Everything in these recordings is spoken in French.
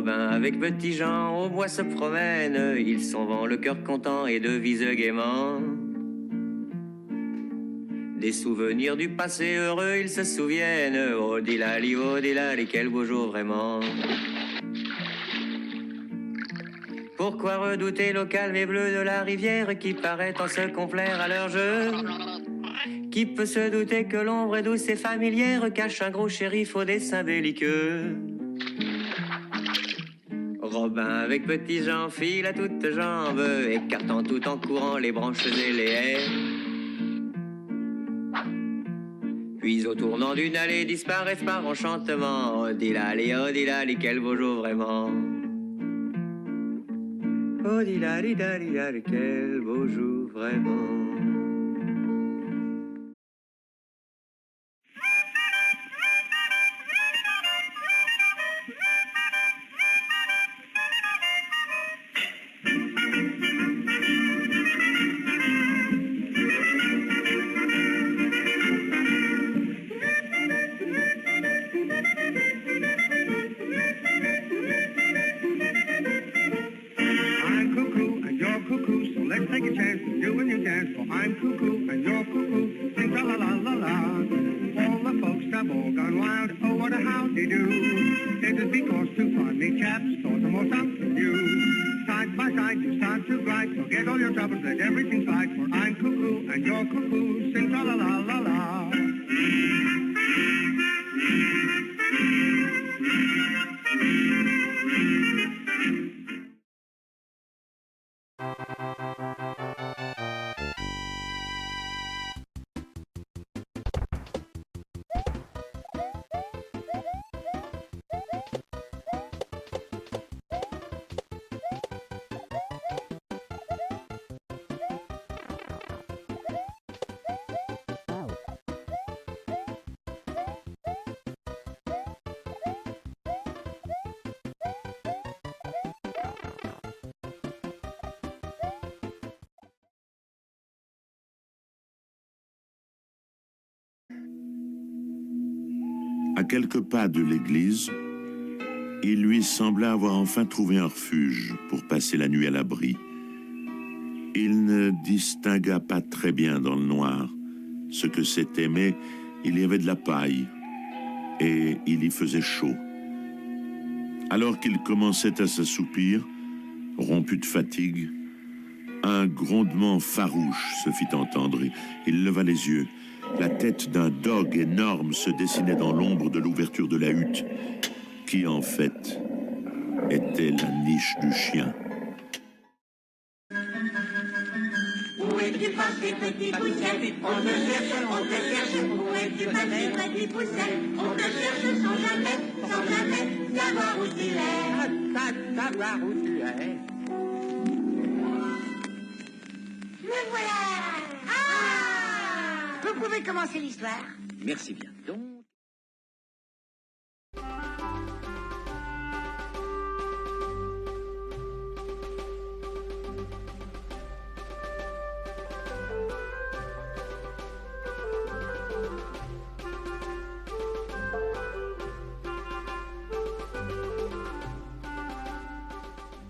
Robin avec Petit Jean au bois se promènent, ils s'en vont le cœur content et devisent gaiement. Des souvenirs du passé heureux, ils se souviennent. Oh dilali, quel beau jour vraiment. Pourquoi redouter l'eau calme et bleue de la rivière qui paraît en se complaire à leur jeu? Qui peut se douter que l'ombre est douce et familière cache un gros shérif au dessin belliqueux? Robin avec Petit Jean file à toutes jambes, écartant tout en courant les branches et les haies. Puis au tournant d'une allée disparaissent par enchantement. Oh dilali, quel beau jour vraiment. Oh dilali, quel beau jour vraiment. Let's take a chance and do a new dance. For I'm cuckoo and you're cuckoo. Sing la la la la. All the folks have all gone wild. Oh, what a howdy do. It is because two funny chaps thought the most something new. Side by side you start to glide. Forget all your troubles, let everything slide. For I'm cuckoo and you're cuckoo. Sing la la la la la. À quelques pas de l'église, il lui semblait avoir enfin trouvé un refuge pour passer la nuit à l'abri. Il ne distingua pas très bien dans le noir ce que c'était, mais il y avait de la paille et il y faisait chaud. Alors qu'il commençait à s'assoupir, rompu de fatigue, un grondement farouche se fit entendre. Il leva les yeux. La tête d'un dogue énorme se dessinait dans l'ombre de l'ouverture de la hutte, qui en fait était la niche du chien. Où es-tu passé, petit poucet? On te cherche, où es-tu passé, petit poucet? On te cherche sans jamais savoir où tu es. Savoir où tu es. Me voilà! Ah! Vous pouvez commencer l'histoire? Merci bien. Donc...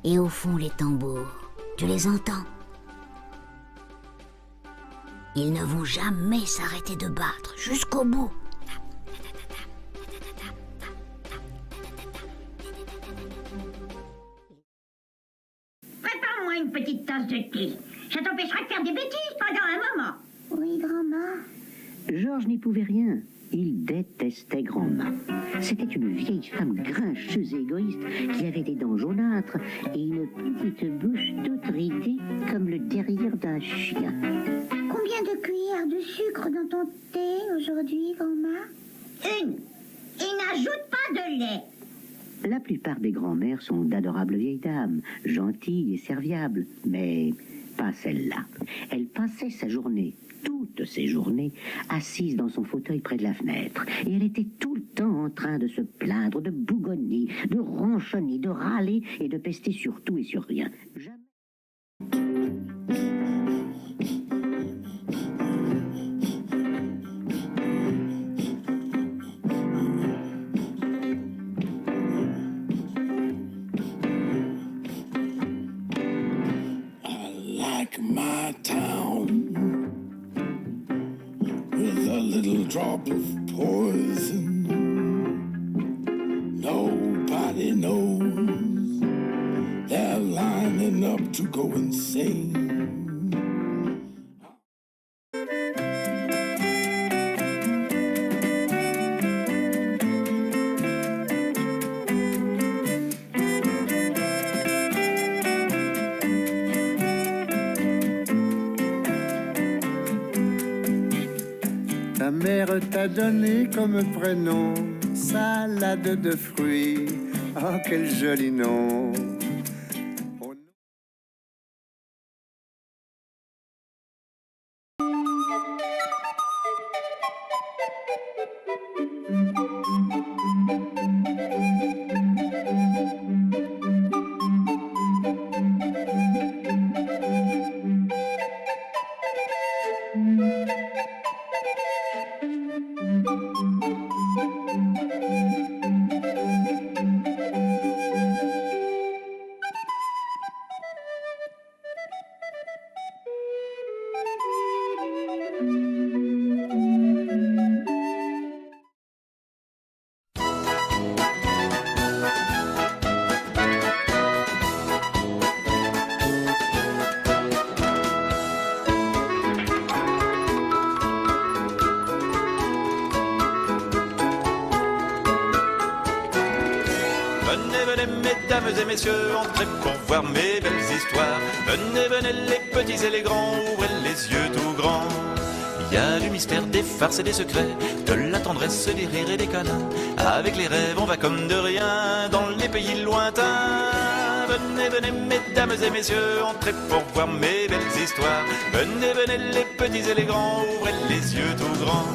Et au fond, les tambours, tu les entends? Ils ne vont jamais s'arrêter de battre jusqu'au bout. Prépare-moi une petite tasse de thé. Ça t'empêchera de faire des bêtises pendant un moment. Oui, grand-mère. Georges n'y pouvait rien. Il détestait grand-mère. C'était une vieille femme grincheuse et égoïste qui avait des dents jaunâtres et une petite bouche toute ridée comme le derrière d'un chien. Combien de cuillères de sucre dans ton thé aujourd'hui, grand-mère? Une. Et n'ajoute pas de lait. La plupart des grands-mères sont d'adorables vieilles dames, gentilles et serviables, mais pas celle-là. Elle passait sa journée, toutes ses journées, assise dans son fauteuil près de la fenêtre. Et elle était tout le temps en train de se plaindre, de bougonner, de ronchonner, de râler et de pester sur tout et sur rien. Jamais... little drop of poison. Nobody knows. They're lining up to go insane. Ta mère t'a donné comme prénom salade de fruits. Oh, quel joli nom. Mesdames et messieurs, entrez pour voir mes belles histoires. Venez, venez les petits et les grands, ouvrez les yeux tout grands. Il y a du mystère, des farces et des secrets, de la tendresse, des rires et des câlins. Avec les rêves, on va comme de rien dans les pays lointains. Venez, venez, mesdames et messieurs, entrez pour voir mes belles histoires. Venez, venez les petits et les grands, ouvrez les yeux tout grands.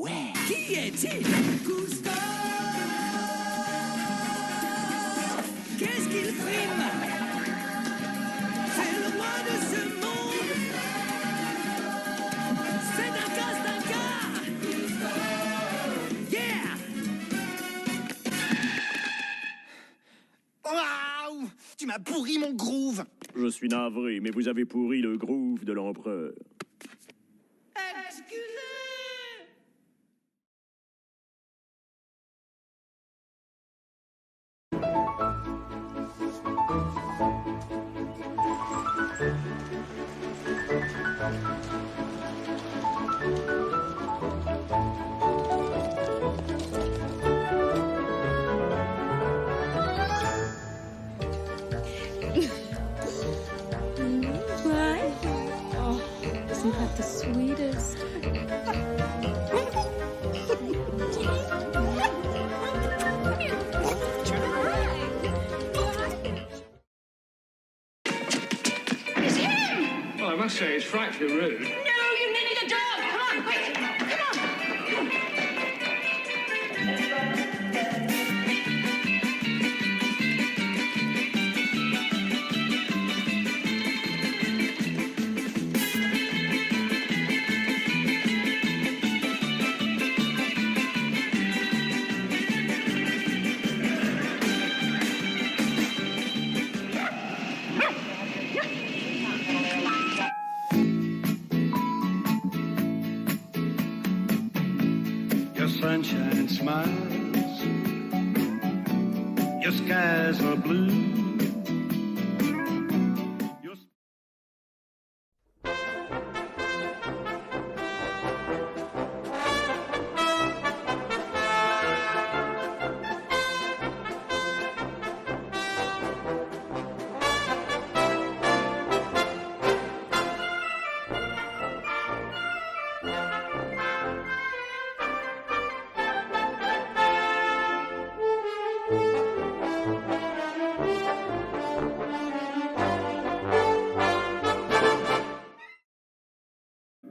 ouais. Qui est-il? Cousteau. Qu'est-ce qu'il frime? C'est le roi de ce monde. C'est un casse-d'un-cas. Yeah. Waouh! Tu m'as pourri mon groove! Je suis navré, mais vous avez pourri le groove de l'empereur. Excusez. Right? Oh, isn't that the sweetest? It's him! Well, I must say, it's frightfully rude. No, you nearly the dog! Come on, quick! Come on! Your sunshine smiles, your skies are blue.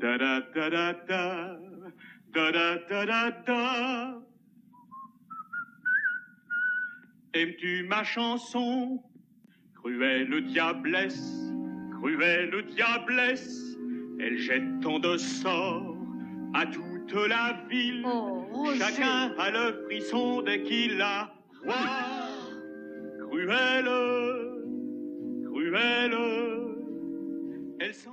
Da da da da da, da da da da da. Aimes-tu ma chanson? Cruelle diablesse, elle jette tant de sorts à toute la ville. Chacun a le frisson dès qu'il la voit. Cruelle, elle sent.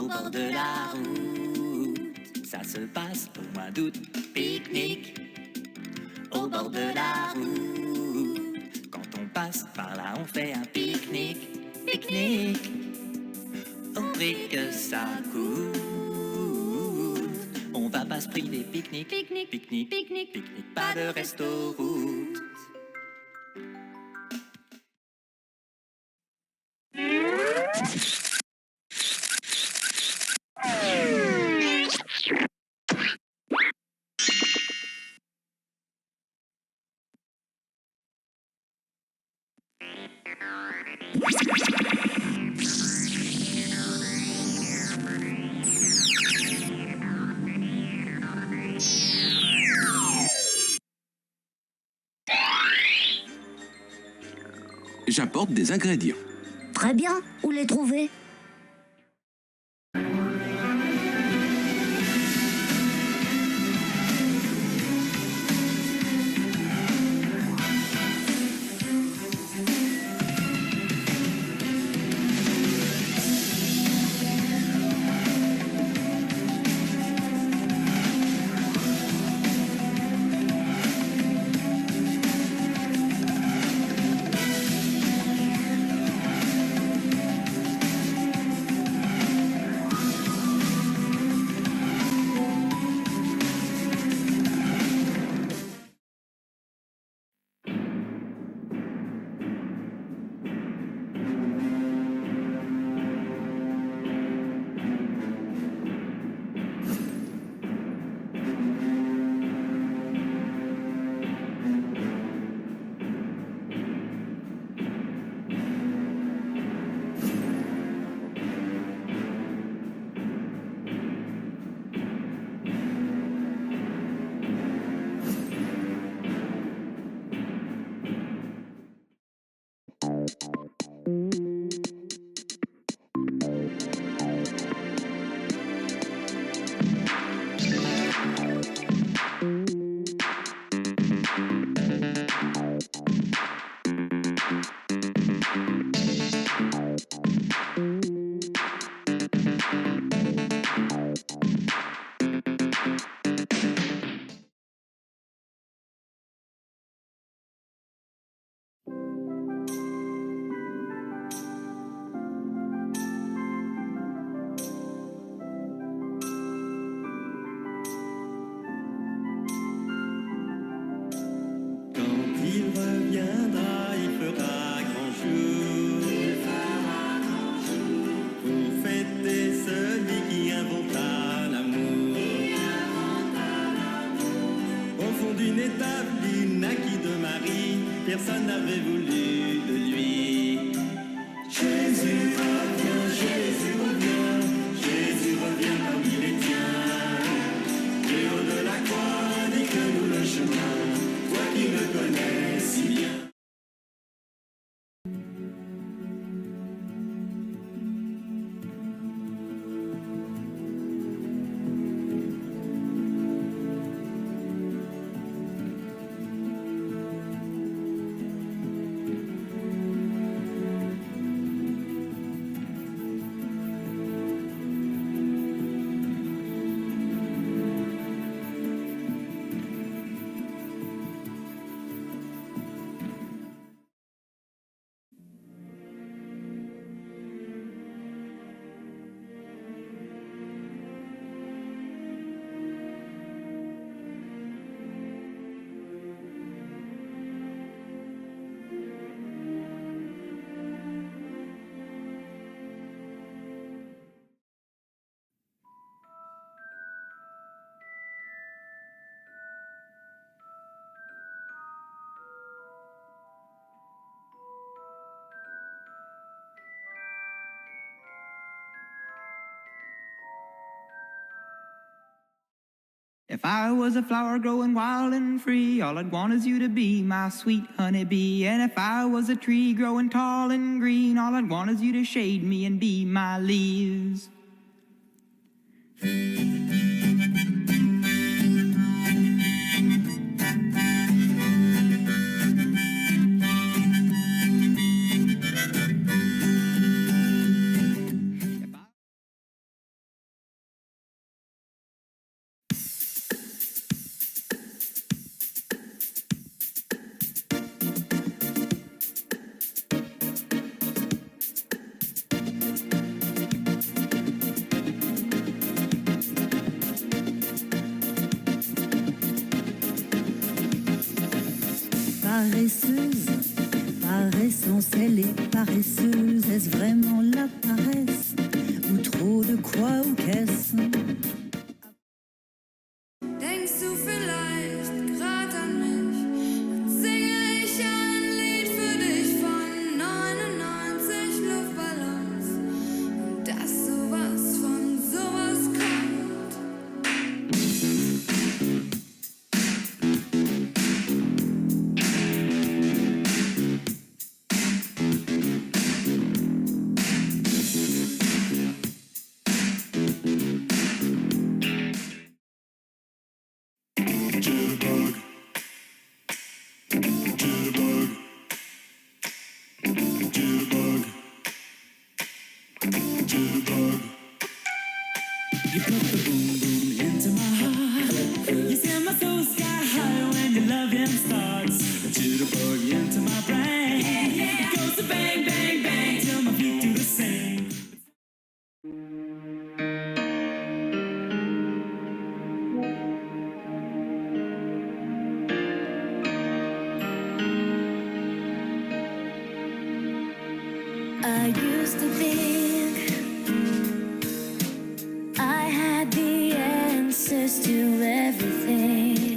au bord de la route. Ça se passe au mois d'août. Pique-nique au bord de la route. Quand on passe par là, on fait un pique-nique. Pique-nique au prix que ça coûte. On va pas se priver. Pique-nique, pique-nique, pique-nique, pique-nique, pique-nique. Pas de resto-route. J'apporte des ingrédients. Très bien, où les trouver? Personne n'avait voulu de lui. Jésus revient, Jésus revient, Jésus revient parmi les tiens. Le haut de la croix indique-nous le chemin, toi qui le connais si bien. If I was a flower growing wild and free, all I'd want is you to be my sweet honeybee. And if I was a tree growing tall and green, all I'd want is you to shade me and be my leaves. paresseuse, est-ce vraiment la paresse? Ou trop de quoi ou qu'est-ce? Denkst du vielleicht grad an mich? Dann singe ich ein Lied für dich von 99 Luftballons. Und dass sowas von sowas kommt. You put the boom boom into my heart. You send my soul sky high when your loving starts. Jitterbug into my brain. It goes to bang bang bang till my feet do the same. I used to think I had the answers to everything.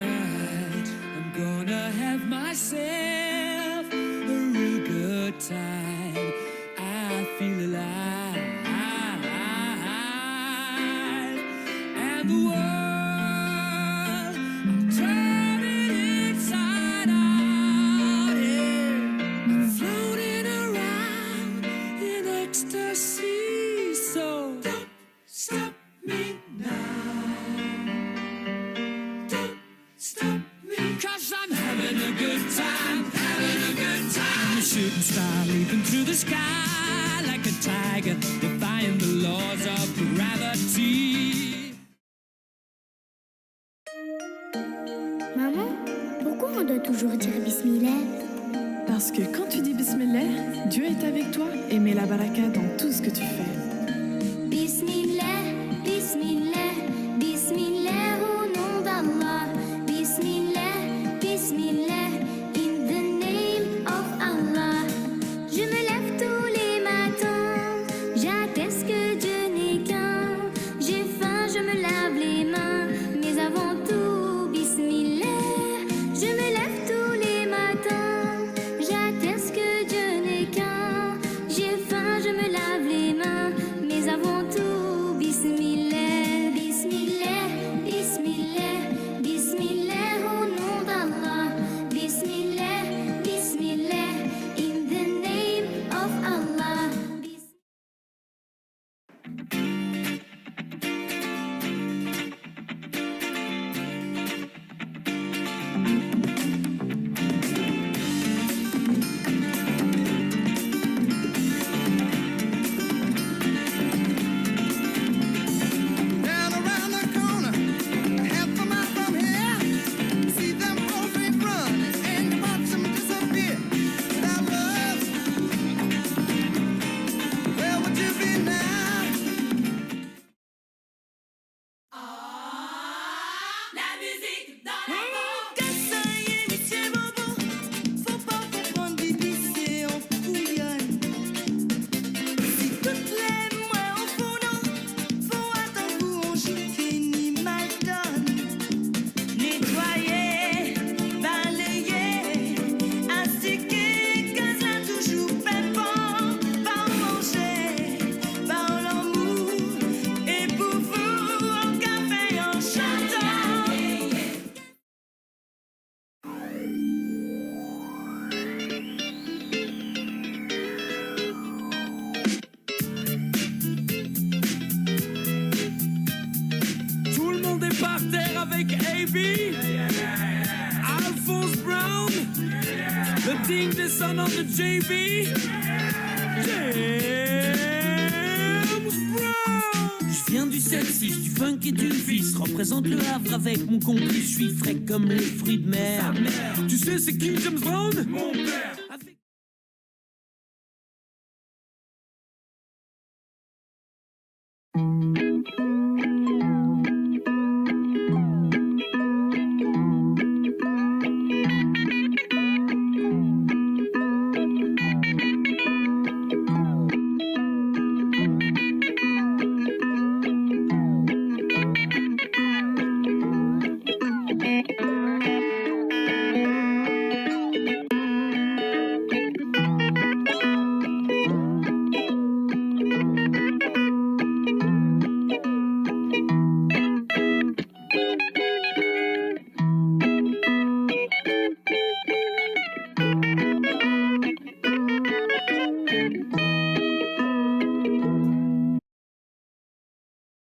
I'm gonna have myself a real good time. I feel alive, and the world I'm turning inside out. Yeah. I'm floating around in ecstasy. So don't stop me now. Stop me, 'cause I'm having a good time, having a good time. I'm a shooting star leaping through the sky like a tiger, defying the laws of gravity. Maman, pourquoi on doit toujours dire Bismillah? Parce que quand tu dis Bismillah, Dieu est avec toi et met la baraka dans tout ce que tu fais. Bismillah, Bismillah, Bismillah au nom d'Allah. Bismillah, Bismillah, in the name of Allah. Je me lève tous les matins, j'atteste que Dieu n'est qu'un. J'ai faim, je me lave les mains, mais avant tout, Bismillah. Je me lève tous les matins, j'atteste que Dieu n'est qu'un. J'ai faim, je me lave les mains, mais avant tout, Bismillah, Bismillah, Bismillah, Bismillah au nom d'Allah. Bismillah, Bismillah, in the name of Allah. Down around the corner, half a mile from here, see them both in front and you watch them disappear. Without love, where would you be now? La musique dans Cassaillé, métier bobo, faut pas comprendre, bibi, c'est en couillonne. Si toutes les mois au fourneau, faut attendre où on gifle ni mal donne. Nettoyer, balayer, astiquer, que ça toujours fait bon. Pas manger, pas l'amour, et pour vous, en café, en chantant. Tout le monde est par terre avec AB, Alphonse Brown, Le digne descendant de JB, James Brown. Je viens du 7-6, du funk et du vice. Représente le Havre avec mon complice. Je suis frais comme les fruits de mer. Tu sais c'est qui James Brown? Mon père.